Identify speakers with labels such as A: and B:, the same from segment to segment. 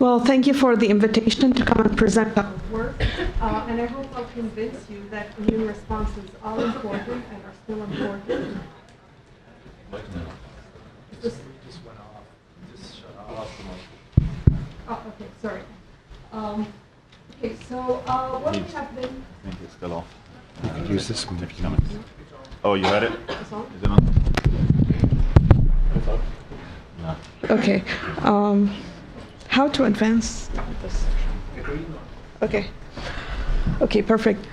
A: Well, thank you for the invitation to come and present our work. And I hope I'll convince you that immune responses are important and are still important. This went off. Just shut off the mic. Oh, okay, sorry. Okay, so what we have been...
B: I think it's still off.
C: You can use this one if you
B: want. Oh, you heard it?
A: It's on?
B: Is it on? No.
A: Okay. How to advance this? Okay. Okay, perfect.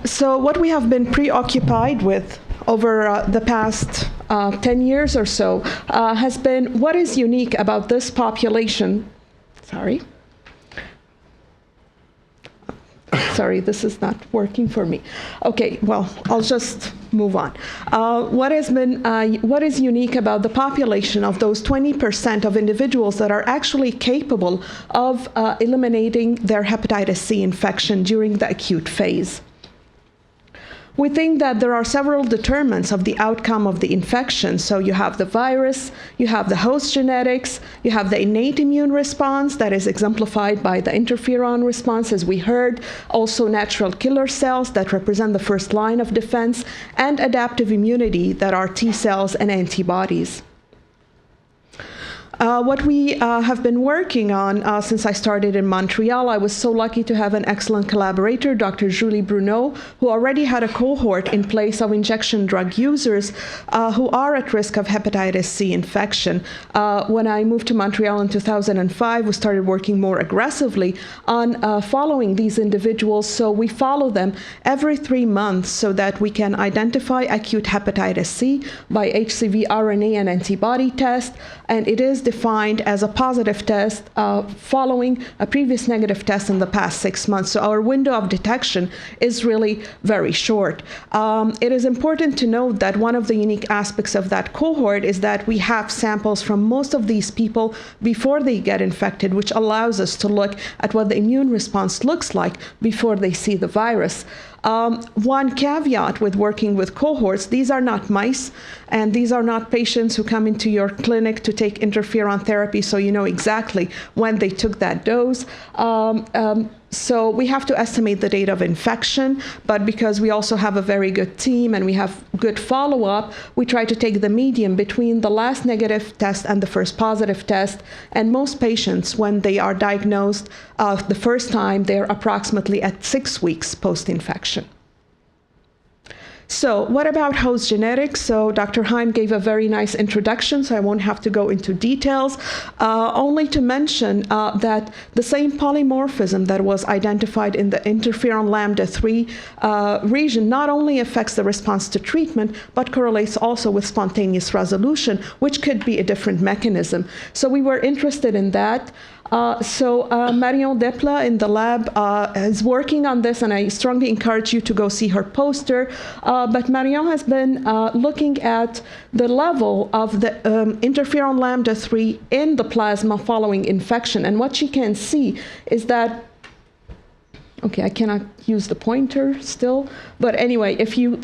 A: So what we have been preoccupied with over the past 10 years or so has been what is unique about this population. Sorry, this is not working for me. Okay, well, I'll just move on. What is unique about the population of those 20% of individuals that are actually capable of eliminating their hepatitis C infection during the acute phase? We think that there are several determinants of the outcome of the infection. So you have the virus, you have the host genetics, you have the innate immune response that is exemplified by the interferon response, as we heard, also natural killer cells that represent the first line of defense, and adaptive immunity that are T cells and antibodies. What we have been working on since I started in Montreal, I was so lucky to have an excellent collaborator, Dr. Julie Bruneau, who already had a cohort in place of injection drug users who are at risk of hepatitis C infection. When I moved to Montreal in 2005, we started working more aggressively on following these individuals. So we follow them every 3 months so that we can identify acute hepatitis C by HCV RNA and antibody test, and it is defined as a positive test following a previous negative test in the past 6 months. So our window of detection is really very short. It is important to note that one of the unique aspects of that cohort is that we have samples from most of these people before they get infected, which allows us to look at what the immune response looks like before they see the virus. One caveat with working with cohorts, these are not mice, and these are not patients who come into your clinic to take interferon therapy, so you know exactly when they took that dose. So we have to estimate the date of infection, but because we also have a very good team and we have good follow-up, we try to take the median between the last negative test and the first positive test. And most patients, when they are diagnosed the first time, they're approximately at 6 weeks post-infection. So what about host genetics? So Dr. Heim gave a very nice introduction, so I won't have to go into details, only to mention that the same polymorphism that was identified in the interferon lambda 3 region not only affects the response to treatment, but correlates also with spontaneous resolution, which could be a different mechanism. So we were interested in that. Marion Depla in the lab is working on this, and I strongly encourage you to go see her poster. But Marion has been looking at the level of the interferon lambda 3 in the plasma following infection. And what she can see is that, okay, I cannot use the pointer still, but anyway, if you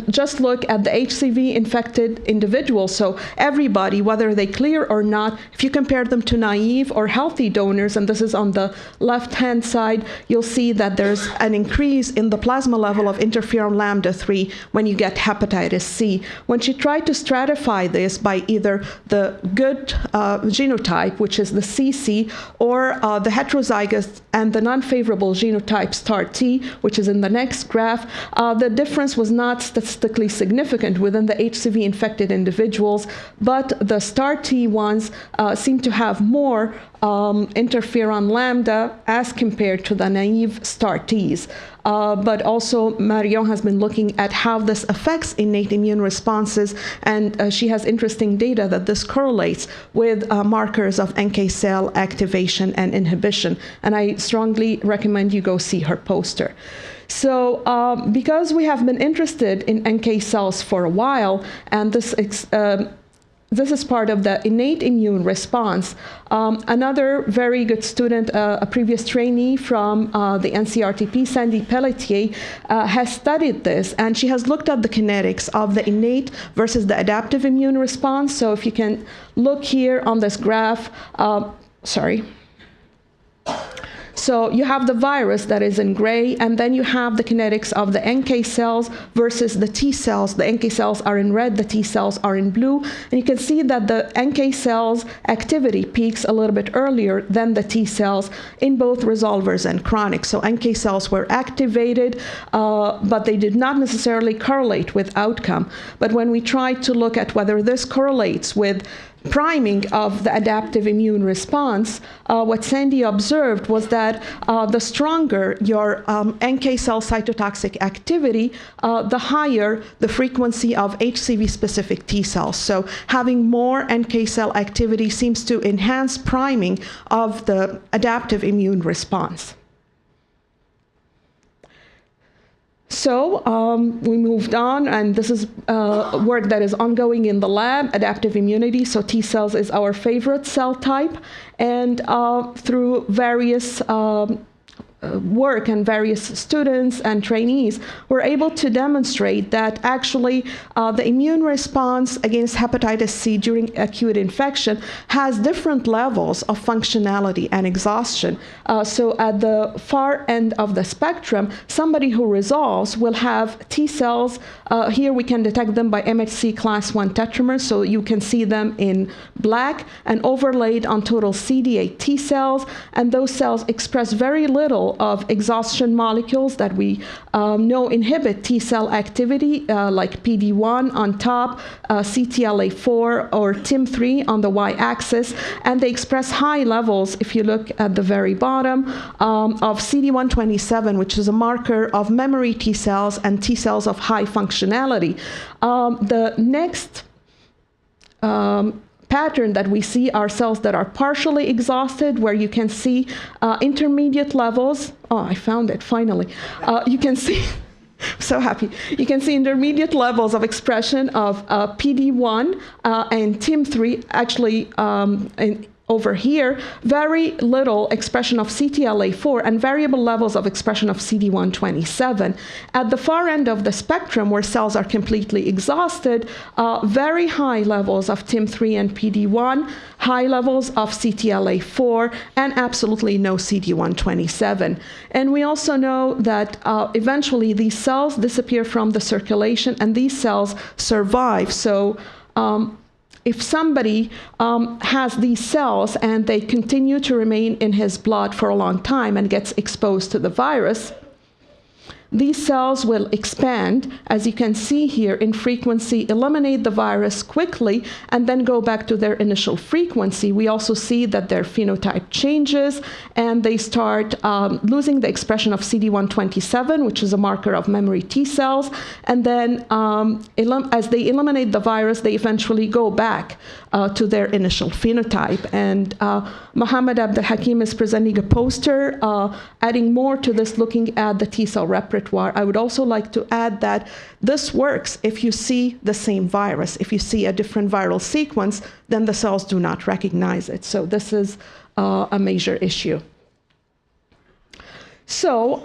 A: just look at the HCV infected individuals, so everybody, whether they clear or not, if you compare them to naive or healthy donors, and this is on the left-hand side, you'll see that there's an increase in the plasma level of interferon lambda 3 when you get hepatitis C. When she tried to stratify this by either the good genotype, which is the CC, or the heterozygous and the non-favorable genotype star T, which is in the next graph, the difference was not statistically significant within the HCV infected individuals, but the star T ones seem to have more interferon lambda as compared to the naive star Ts. But also Marion has been looking at how this affects innate immune responses, and she has interesting data that this correlates with markers of NK cell activation and inhibition. And I strongly recommend you go see her poster. So because we have been interested in NK cells for a while, and this is part of the innate immune response. Another very good student, a previous trainee from the NCRTP, Sandy Pelletier, has studied this, and she has looked at the kinetics of the innate versus the adaptive immune response. So if you can look here on this graph, So you have the virus that is in gray, and then you have the kinetics of the NK cells versus the T cells. The NK cells are in red, the T cells are in blue, and you can see that the NK cells activity peaks a little bit earlier than the T cells in both resolvers and chronic. So NK cells were activated, but they did not necessarily correlate with outcome. But when we tried to look at whether this correlates with priming of the adaptive immune response, what Sandy observed was that the stronger your NK cell cytotoxic activity, the higher the frequency of HCV-specific T cells. So having more NK cell activity seems to enhance priming of the adaptive immune response. So we moved on, and this is work that is ongoing in the lab, adaptive immunity. So T cells is our favorite cell type, and through various work and various students and trainees were able to demonstrate that actually the immune response against hepatitis C during acute infection has different levels of functionality and exhaustion. So at the far end of the spectrum, somebody who resolves will have T cells. Here we can detect them by MHC class 1 tetramers, so you can see them in black and overlaid on total CD8 T cells, and those cells express very little of exhaustion molecules that we know inhibit T cell activity, like PD-1 on top, CTLA-4 or TIM-3 on the y-axis, and they express high levels, if you look at the very bottom, of CD127, which is a marker of memory T cells and T cells of high functionality. The next pattern that we see are cells that are partially exhausted, where you can see intermediate levels. Oh, I found it, finally. You can see, so happy. You can see intermediate levels of expression of PD-1 and TIM-3, actually over here, very little expression of CTLA-4 and variable levels of expression of CD127. At the far end of the spectrum, where cells are completely exhausted, very high levels of TIM-3 and PD-1, high levels of CTLA-4, and absolutely no CD127. And we also know that eventually these cells disappear from the circulation, and these cells survive. So if somebody has these cells and they continue to remain in his blood for a long time and gets exposed to the virus, these cells will expand, as you can see here, in frequency, eliminate the virus quickly, and then go back to their initial frequency. We also see that their phenotype changes, and they start losing the expression of CD127, which is a marker of memory T cells, and then as they eliminate the virus, they eventually go back to their initial phenotype. And Mohammed Abdel Hakim is presenting a poster adding more to this, looking at the T cell repertoire. I would also like to add that this works if you see the same virus. If you see a different viral sequence, then the cells do not recognize it. So this is a major issue. So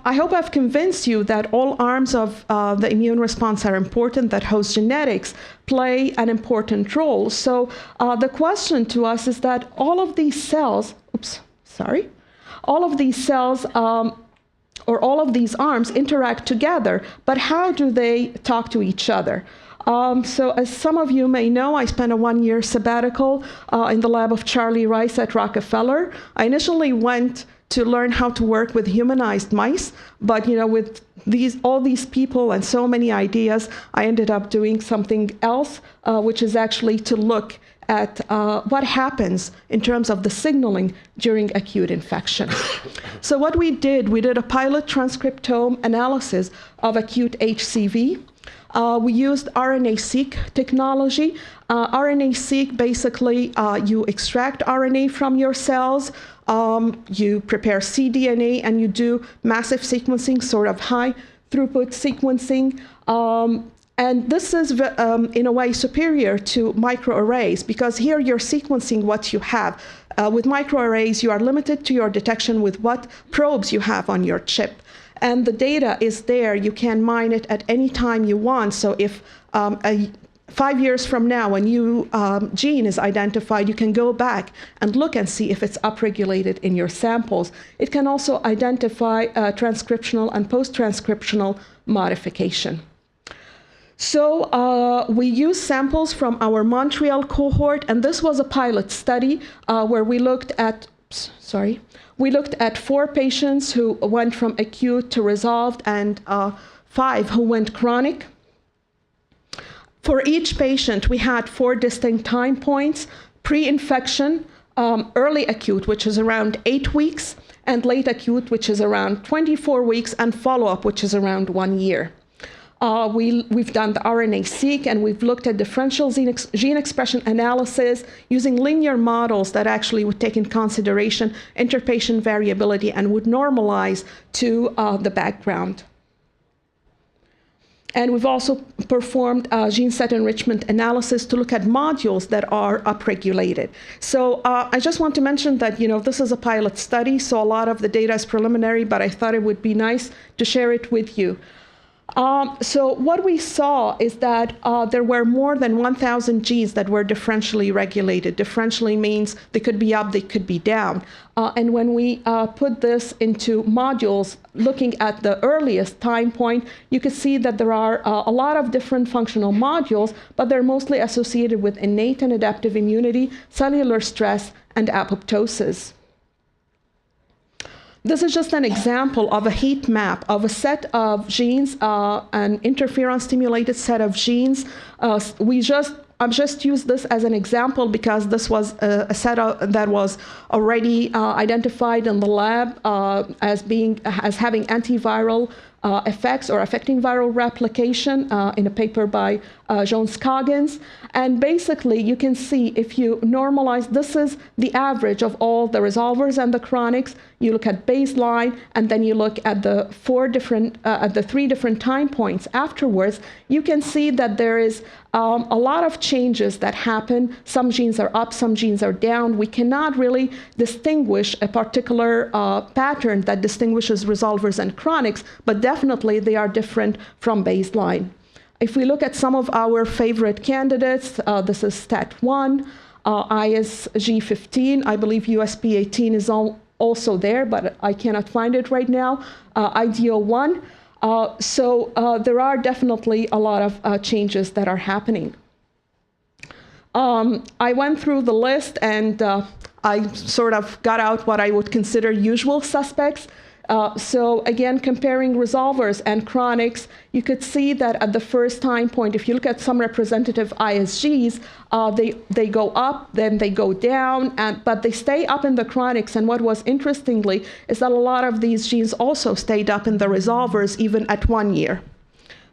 A: I hope I've convinced you that all arms of the immune response are important, that host genetics play an important role. So the question to us is that all of these cells, all of these cells or all of these arms interact together, but how do they talk to each other? So as some of you may know, I spent a one-year sabbatical in the lab of Charlie Rice at Rockefeller. I initially went to learn how to work with humanized mice, but with all these people and so many ideas, I ended up doing something else, which is actually to look at what happens in terms of the signaling during acute infection. So what we did a pilot transcriptome analysis of acute HCV. We used RNA-seq technology. RNA-seq, basically, you extract RNA from your cells, you prepare cDNA, and you do massive sequencing, sort of high throughput sequencing. And this is, in a way, superior to microarrays, because here you're sequencing what you have. With microarrays, you are limited to your detection with what probes you have on your chip. And the data is there. You can mine it at any time you want. So if 5 years from now, when new gene is identified, you can go back and look and see if it's upregulated in your samples. It can also identify transcriptional and post-transcriptional modification. So we used samples from our Montreal cohort, and this was a pilot study where we looked at, we looked at 4 patients who went from acute to resolved and 5 who went chronic. For each patient, we had 4 distinct time points: pre-infection, early acute, which is around 8 weeks, and late acute, which is around 24 weeks, and follow-up, which is around 1 year. We've done the RNA-seq, and we've looked at differential gene expression analysis using linear models that actually would take in consideration interpatient variability and would normalize to the background. And we've also performed gene set enrichment analysis to look at modules that are upregulated. So I just want to mention that, this is a pilot study, so a lot of the data is preliminary, but I thought it would be nice to share it with you. So what we saw is that there were more than 1,000 genes that were differentially regulated. Differentially means they could be up, they could be down. And when we put this into modules, looking at the earliest time point, you can see that there are a lot of different functional modules, but they're mostly associated with innate and adaptive immunity, cellular stress, and apoptosis. This is just an example of a heat map of a set of genes, an interferon-stimulated set of genes. I've just used this as an example because this was a set that was already identified in the lab as having antiviral effects or affecting viral replication in a paper by Jones-Coggins. And basically, you can see if you normalize, this is the average of all the resolvers and the chronics. You look at baseline, and then you look at the 3 different time points afterwards. You can see that there is a lot of changes that happen. Some genes are up, some genes are down. We cannot really distinguish a particular pattern that distinguishes resolvers and chronics, but definitely they are different from baseline. If we look at some of our favorite candidates, this is STAT1, ISG15, I believe USP18 is also there, but I cannot find it right now, IDO1. So there are definitely a lot of changes that are happening. I went through the list and I sort of got out what I would consider usual suspects. So again, comparing resolvers and chronics, you could see that at the first time point, if you look at some representative ISGs, they go up, then they go down, but they stay up in the chronics. And what was interestingly is that a lot of these genes also stayed up in the resolvers even at 1 year.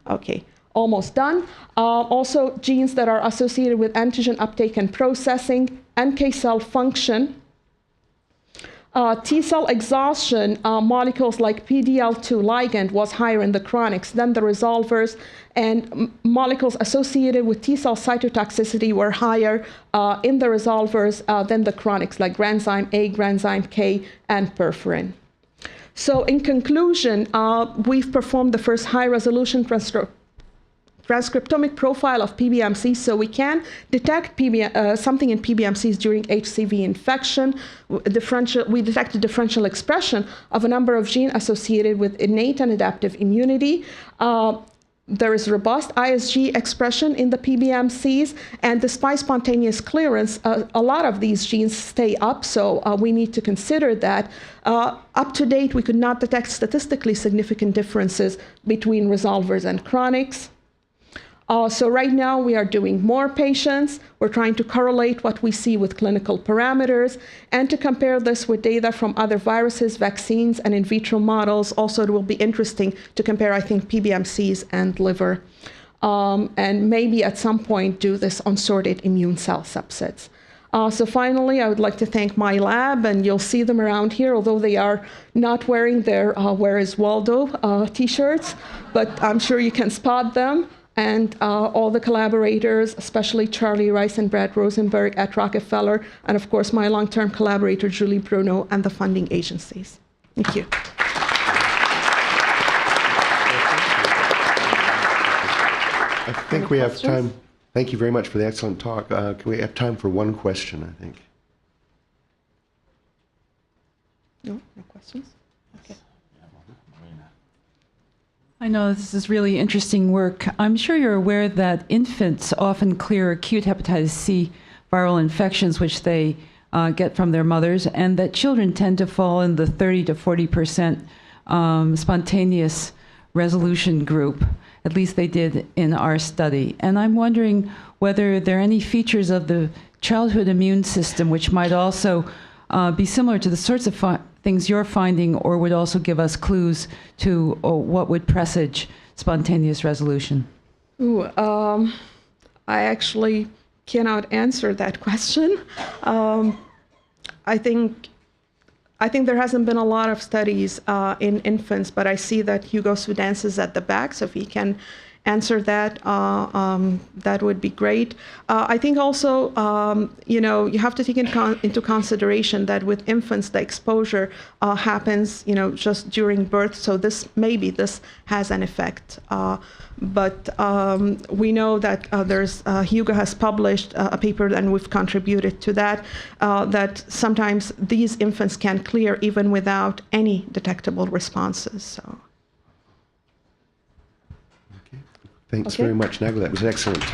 A: Okay, almost done. Also, genes that are associated with antigen uptake and processing, NK cell function, T-cell exhaustion, molecules like PDL2 ligand was higher in the chronics than the resolvers, and molecules associated with T-cell cytotoxicity were higher in the resolvers than the chronics, like granzyme A, granzyme K, and perforin. So in conclusion, we've performed the first high-resolution transcriptomic profile of PBMCs, so we can detect something in PBMCs during HCV infection. We detected differential expression of a number of genes associated with innate and adaptive immunity. There is robust ISG expression in the PBMCs, and despite spontaneous clearance, a lot of these genes stay up, so we need to consider that. Up to date, we could not detect statistically significant differences between resolvers and chronics. So right now we are doing more patients. We're trying to correlate what we see with clinical parameters and to compare this with data from other viruses, vaccines, and in vitro models. Also, it will be interesting to compare, I think, PBMCs and liver, and maybe at some point do this on sorted immune cell subsets. So finally, I would like to thank my lab, and you'll see them around here, although they are not wearing their Where is Waldo t-shirts, but I'm sure you can spot them. And all the collaborators, especially Charlie Rice and Brad Rosenberg at Rockefeller, and of course my long-term collaborator, Julie Bruno, and the funding agencies. Thank you.
C: I think we have time. Thank you very much for the excellent talk. Can we have time for one question, I think?
A: No questions? Okay.
D: I know this is really interesting work. I'm sure you're aware that infants often clear acute hepatitis C viral infections, which they get from their mothers, and that children tend to fall in the 30 to 40% spontaneous resolution group. At least they did in our study. And I'm wondering whether there are any features of the childhood immune system which might also be similar to the sorts of things you're finding, or would also give us clues to what would presage spontaneous resolution.
A: Ooh, I actually cannot answer that question. I think there hasn't been a lot of studies in infants, but I see that Hugo Sudans is at the back, so if he can answer that, that would be great. I think also, you have to take into consideration that with infants, the exposure happens, just during birth. So this has an effect. But we know that Hugo has published a paper, and we've contributed to that, that sometimes these infants can clear even without any detectable responses. So.
C: Thanks very much, Naglaa. That was excellent.